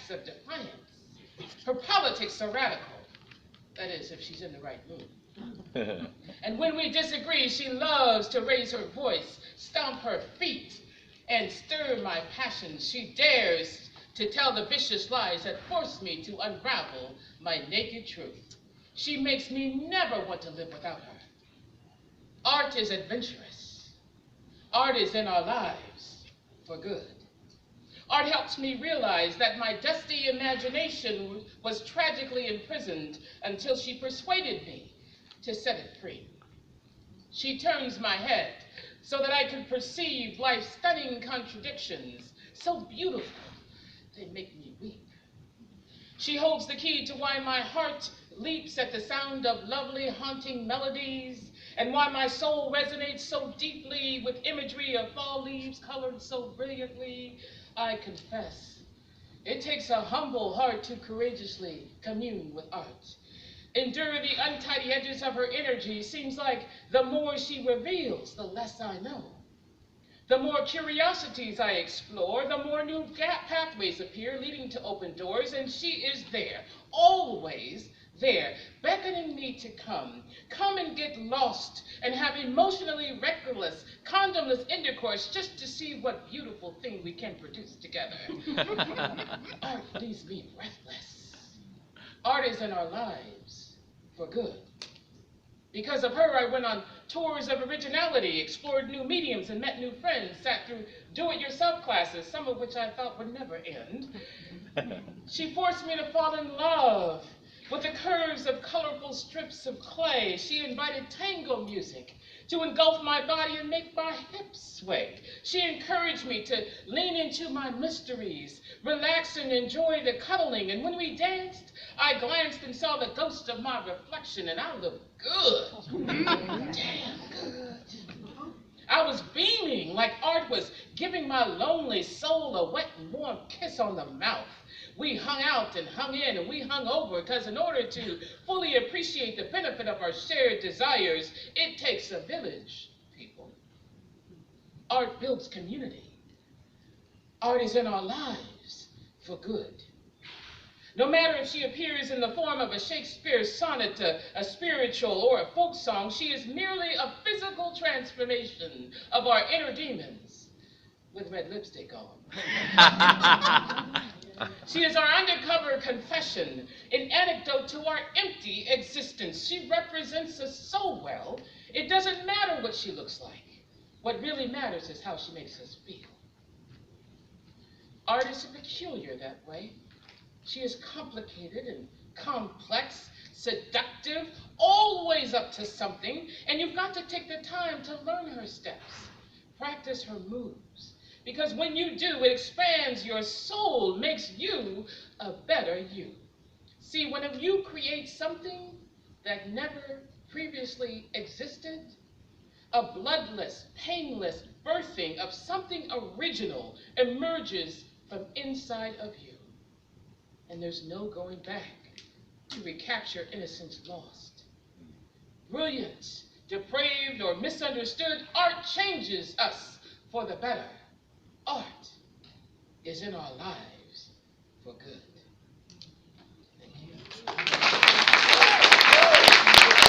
acts of defiance. Her politics are radical. That is, if she's in the right mood. And when we disagree, she loves to raise her voice, stomp her feet, and stir my passions. She dares to tell the vicious lies that force me to unravel my naked truth. She makes me never want to live without her. Art is adventurous. Art is in our lives for good. Art helps me realize that my dusty imagination was tragically imprisoned until she persuaded me to set it free. She turns my head so that I can perceive life's stunning contradictions, so beautiful they make me weep. She holds the key to why my heart leaps at the sound of lovely, haunting melodies, and why my soul resonates so deeply with imagery of fall leaves colored so brilliantly. I confess, it takes a humble heart to courageously commune with art. Endure the untidy edges of her energy. Seems like the more she reveals, the less I know. The more curiosities I explore, the more new pathways appear leading to open doors, and she is there, always there, beckoning me to come. Come and get lost and have emotionally reckless, condomless intercourse just to see what beautiful thing we can produce together. Art leaves me breathless. Art is in our lives for good. Because of her, I went on tours of originality, explored new mediums, and met new friends, sat through do-it-yourself classes, some of which I thought would never end. She forced me to fall in love with the curves of colorful strips of clay. She invited tango music to engulf my body and make my hips sway. She encouraged me to lean into my mysteries, relax and enjoy the cuddling. And when we danced, I glanced and saw the ghost of my reflection, and I looked good. Damn good. I was beaming like art was giving my lonely soul a wet and warm kiss on the mouth. We hung out and hung in and we hung over, because in order to fully appreciate the benefit of our shared desires, it takes a village, people. Art builds community. Art is in our lives for good. No matter if she appears in the form of a Shakespeare sonnet, a spiritual, or a folk song, she is merely a physical transformation of our inner demons with red lipstick on. She is our undercover confession, an antidote to our empty existence. She represents us so well, it doesn't matter what she looks like. What really matters is how she makes us feel. Art is peculiar that way. She is complicated and complex, seductive, always up to something, and you've got to take the time to learn her steps, practice her moves, because when you do, it expands your soul, makes you a better you. See, when you create something that never previously existed, a bloodless, painless birthing of something original emerges from inside of you. And there's no going back to recapture innocence lost. Brilliant, depraved, or misunderstood, art changes us for the better. Art is in our lives for good.